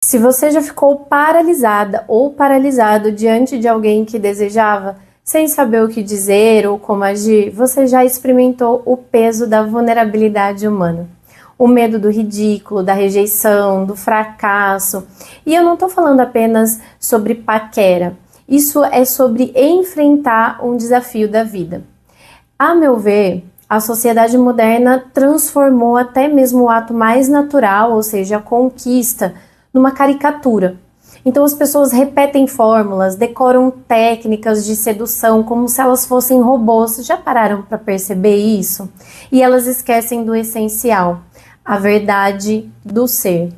Se você já ficou paralisada ou paralisado diante de alguém que desejava, sem saber o que dizer ou como agir, você já experimentou o peso da vulnerabilidade humana. O medo do ridículo, da rejeição, do fracasso. E eu não estou falando apenas sobre paquera. Isso é sobre enfrentar um desafio da vida. A meu ver, a sociedade moderna transformou até mesmo o ato mais natural, ou seja, a conquista, numa caricatura. Então as pessoas repetem fórmulas, decoram técnicas de sedução como se elas fossem robôs. Já pararam para perceber isso? E elas esquecem do essencial, a verdade do ser.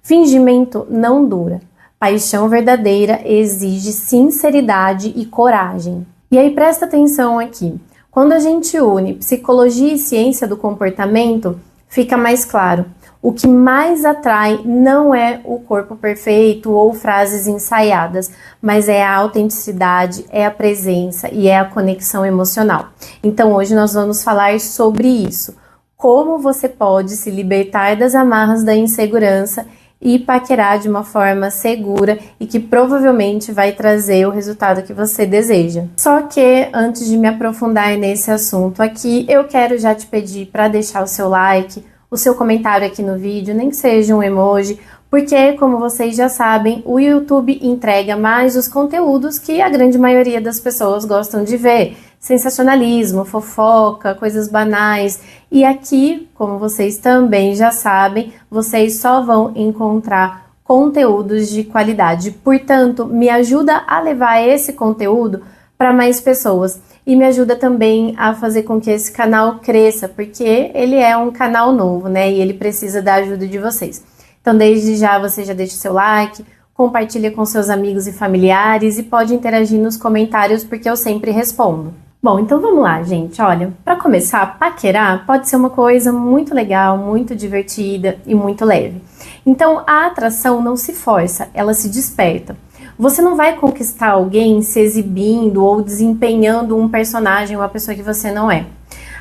Fingimento não dura. Paixão verdadeira exige sinceridade e coragem. E aí presta atenção aqui. Quando a gente une psicologia e ciência do comportamento, fica mais claro. O que mais atrai não é o corpo perfeito ou frases ensaiadas, mas é a autenticidade, é a presença e é a conexão emocional. Então hoje nós vamos falar sobre isso. Como você pode se libertar das amarras da insegurança e paquerar de uma forma segura e que provavelmente vai trazer o resultado que você deseja. Só que antes de me aprofundar nesse assunto aqui, eu quero já te pedir para deixar o seu like, o seu comentário aqui no vídeo, nem que seja um emoji, porque, como vocês já sabem, o YouTube entrega mais os conteúdos que a grande maioria das pessoas gostam de ver. Sensacionalismo, fofoca, coisas banais. E aqui, como vocês também já sabem, vocês só vão encontrar conteúdos de qualidade. Portanto, me ajuda a levar esse conteúdo para mais pessoas. E me ajuda também a fazer com que esse canal cresça, porque ele é um canal novo, né? E ele precisa da ajuda de vocês. Então, desde já, você já deixa o seu like, compartilha com seus amigos e familiares e pode interagir nos comentários, porque eu sempre respondo. Bom, então vamos lá, gente. Olha, para começar, paquerar pode ser uma coisa muito legal, muito divertida e muito leve. Então, a atração não se força, ela se desperta. Você não vai conquistar alguém se exibindo ou desempenhando um personagem, uma pessoa que você não é.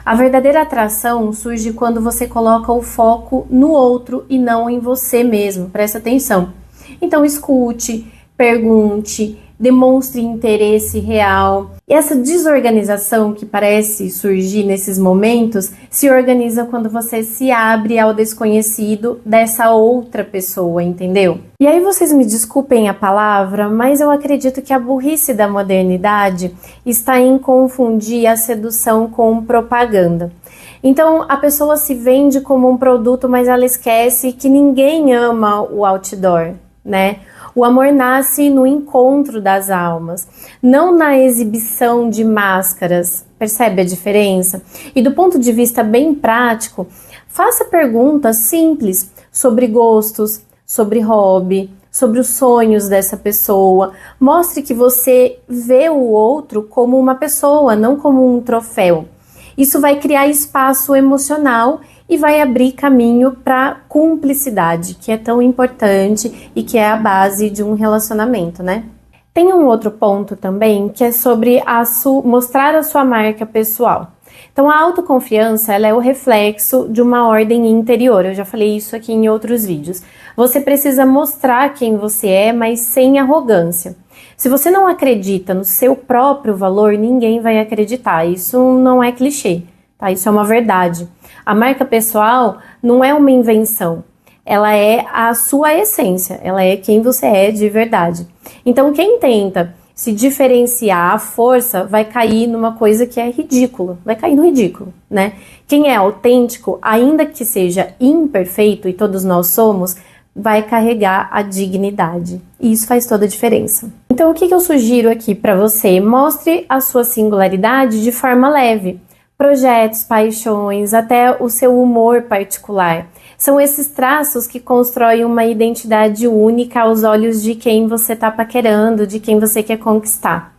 A verdadeira atração surge quando você coloca o foco no outro e não em você mesmo. Presta atenção. Então escute, pergunte, demonstre interesse real. E essa desorganização que parece surgir nesses momentos se organiza quando você se abre ao desconhecido dessa outra pessoa, entendeu? E aí vocês me desculpem a palavra, mas eu acredito que a burrice da modernidade está em confundir a sedução com propaganda. Então a pessoa se vende como um produto, mas ela esquece que ninguém ama o outdoor, né? O amor nasce no encontro das almas, não na exibição de máscaras. Percebe a diferença? E do ponto de vista bem prático, faça perguntas simples sobre gostos, sobre hobby, sobre os sonhos dessa pessoa. Mostre que você vê o outro como uma pessoa, não como um troféu. Isso vai criar espaço emocional e vai abrir caminho para cumplicidade, que é tão importante e que é a base de um relacionamento, né? Tem um outro ponto também, que é sobre mostrar a sua marca pessoal. Então, a autoconfiança, ela é o reflexo de uma ordem interior. Eu já falei isso aqui em outros vídeos. Você precisa mostrar quem você é, mas sem arrogância. Se você não acredita no seu próprio valor, ninguém vai acreditar. Isso não é clichê, tá? Isso é uma verdade. A marca pessoal não é uma invenção, ela é a sua essência, ela é quem você é de verdade. Então quem tenta se diferenciar à força vai cair numa coisa que é ridícula, vai cair no ridículo, né? Quem é autêntico, ainda que seja imperfeito, e todos nós somos, vai carregar a dignidade. E isso faz toda a diferença. Então o que eu sugiro aqui para você? Mostre a sua singularidade de forma leve. Projetos, paixões, até o seu humor particular. São esses traços que constroem uma identidade única aos olhos de quem você está paquerando, de quem você quer conquistar.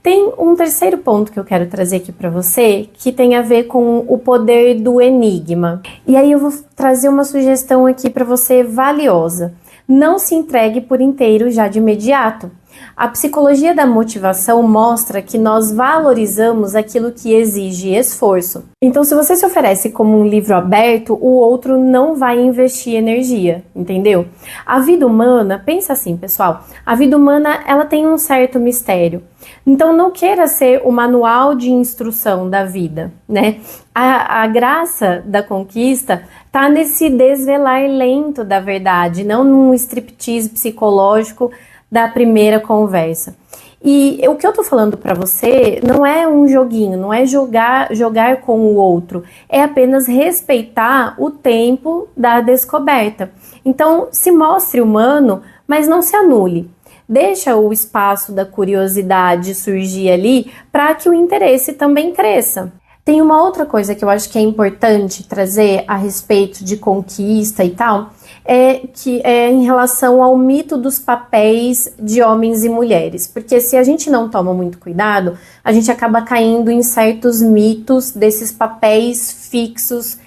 Tem um terceiro ponto que eu quero trazer aqui para você, que tem a ver com o poder do enigma. E aí eu vou trazer uma sugestão aqui para você valiosa. Não se entregue por inteiro já de imediato. A psicologia da motivação mostra que nós valorizamos aquilo que exige esforço. Então, se você se oferece como um livro aberto, o outro não vai investir energia, entendeu? A vida humana, pensa assim, pessoal, a vida humana, ela tem um certo mistério. Então, não queira ser o manual de instrução da vida, né? A graça da conquista tá nesse desvelar lento da verdade, não num striptease psicológico da primeira conversa. E o que eu tô falando para você não é um joguinho, não é jogar com o outro, é apenas respeitar o tempo da descoberta. Então, se mostre humano, mas não se anule. Deixa o espaço da curiosidade surgir ali para que o interesse também cresça. Tem uma outra coisa que eu acho que é importante trazer a respeito de conquista e tal, que é em relação ao mito dos papéis de homens e mulheres. Porque se a gente não toma muito cuidado, a gente acaba caindo em certos mitos desses papéis fixos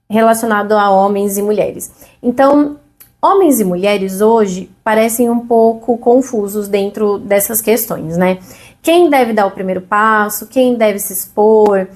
relacionados a homens e mulheres. Então, homens e mulheres hoje parecem um pouco confusos dentro dessas questões, né? Quem deve dar o primeiro passo, quem deve se expor.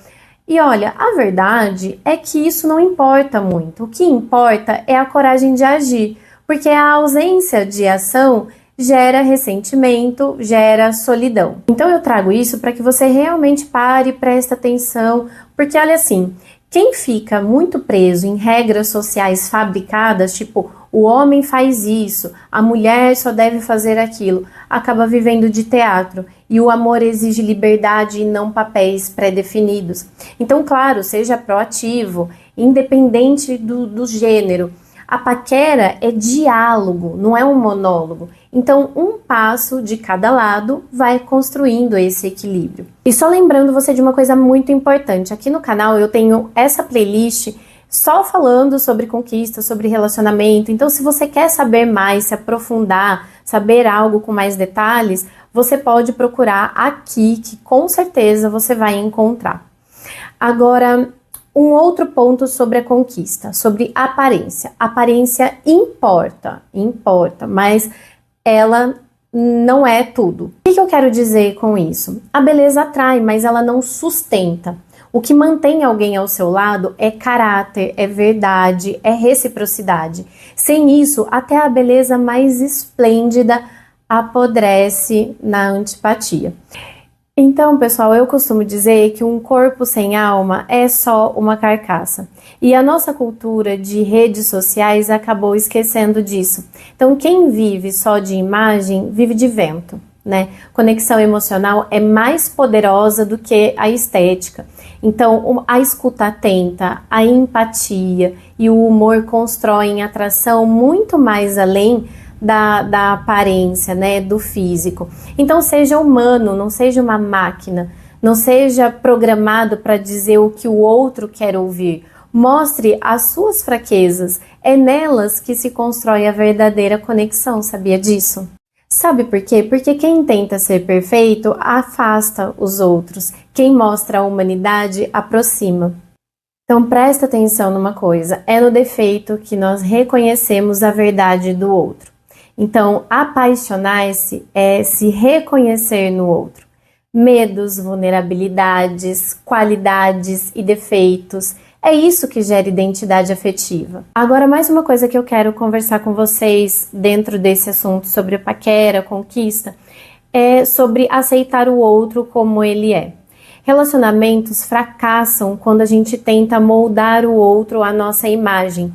E olha, a verdade é que isso não importa muito. O que importa é a coragem de agir, porque a ausência de ação gera ressentimento, gera solidão. Então eu trago isso para que você realmente pare e preste atenção, porque olha assim, quem fica muito preso em regras sociais fabricadas, tipo o homem faz isso, a mulher só deve fazer aquilo, acaba vivendo de teatro. E o amor exige liberdade e não papéis pré-definidos. Então, claro, seja proativo, independente do gênero. A paquera é diálogo, não é um monólogo. Então, um passo de cada lado vai construindo esse equilíbrio. E só lembrando você de uma coisa muito importante. Aqui no canal eu tenho essa playlist só falando sobre conquista, sobre relacionamento. Então, se você quer saber mais, se aprofundar, saber algo com mais detalhes, você pode procurar aqui, que com certeza você vai encontrar. Agora, um outro ponto sobre a conquista, sobre aparência. Aparência importa, mas ela não é tudo. O que eu quero dizer com isso? A beleza atrai, mas ela não sustenta. O que mantém alguém ao seu lado é caráter, é verdade, é reciprocidade. Sem isso, até a beleza mais esplêndida apodrece na antipatia. Então, pessoal, eu costumo dizer que um corpo sem alma é só uma carcaça. E a nossa cultura de redes sociais acabou esquecendo disso. Então, quem vive só de imagem, vive de vento, né? Conexão emocional é mais poderosa do que a estética. Então, a escuta atenta, a empatia e o humor constroem atração muito mais além da aparência, né, do físico. Então seja humano, não seja uma máquina, não seja programado para dizer o que o outro quer ouvir. Mostre as suas fraquezas, é nelas que se constrói a verdadeira conexão, sabia disso? Sabe por quê? Porque quem tenta ser perfeito afasta os outros, quem mostra a humanidade aproxima. Então presta atenção numa coisa, é no defeito que nós reconhecemos a verdade do outro. Então, apaixonar-se é se reconhecer no outro. Medos, vulnerabilidades, qualidades e defeitos. É isso que gera identidade afetiva. Agora, mais uma coisa que eu quero conversar com vocês dentro desse assunto sobre paquera, conquista, é sobre aceitar o outro como ele é. Relacionamentos fracassam quando a gente tenta moldar o outro à nossa imagem.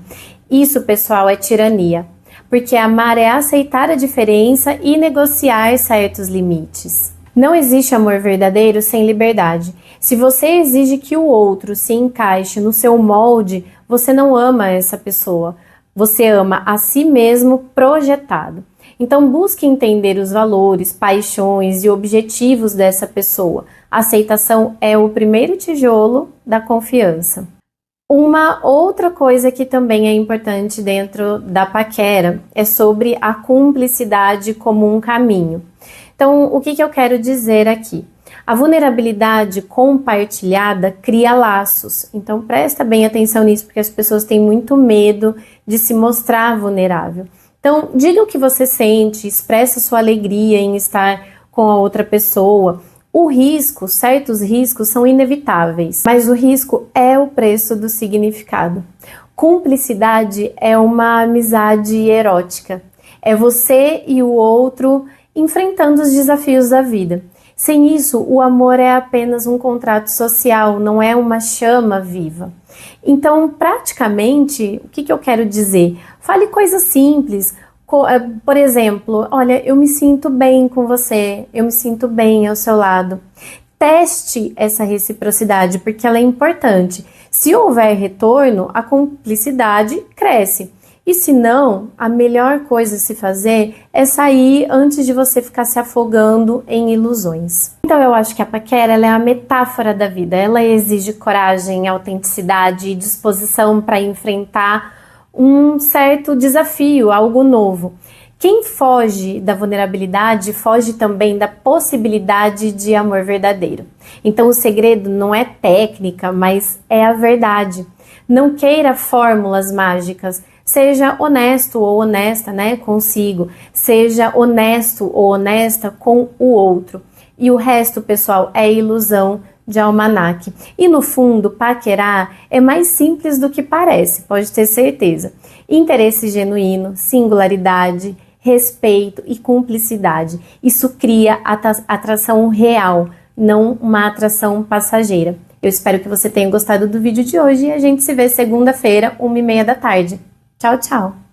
Isso, pessoal, é tirania. Porque amar é aceitar a diferença e negociar certos limites. Não existe amor verdadeiro sem liberdade. Se você exige que o outro se encaixe no seu molde, você não ama essa pessoa. Você ama a si mesmo projetado. Então busque entender os valores, paixões e objetivos dessa pessoa. A aceitação é o primeiro tijolo da confiança. Uma outra coisa que também é importante dentro da paquera é sobre a cumplicidade como um caminho. Então, o que eu quero dizer aqui? A vulnerabilidade compartilhada cria laços. Então, presta bem atenção nisso, porque as pessoas têm muito medo de se mostrar vulnerável. Então, diga o que você sente, expressa sua alegria em estar com a outra pessoa. O risco, certos riscos são inevitáveis, mas o risco é o preço do significado. Cumplicidade é uma amizade erótica. É você e o outro enfrentando os desafios da vida. Sem isso, o amor é apenas um contrato social, não é uma chama viva. Então, praticamente, o que eu quero dizer? Fale coisas simples. Por exemplo, olha, eu me sinto bem com você, eu me sinto bem ao seu lado. Teste essa reciprocidade, porque ela é importante. Se houver retorno, a cumplicidade cresce. E se não, a melhor coisa a se fazer é sair antes de você ficar se afogando em ilusões. Então eu acho que a paquera ela é a metáfora da vida. Ela exige coragem, autenticidade e disposição para enfrentar um certo desafio, algo novo. Quem foge da vulnerabilidade foge também da possibilidade de amor verdadeiro. Então o segredo não é técnica, mas é a verdade. Não queira fórmulas mágicas. Seja honesto ou honesta, consigo. Seja honesto ou honesta com o outro. E o resto, pessoal, é ilusão de almanaque. E no fundo, paquerar é mais simples do que parece, pode ter certeza. Interesse genuíno, singularidade, respeito e cumplicidade. Isso cria atração real, não uma atração passageira. Eu espero que você tenha gostado do vídeo de hoje e a gente se vê segunda-feira, 1h30 da tarde. Tchau, tchau!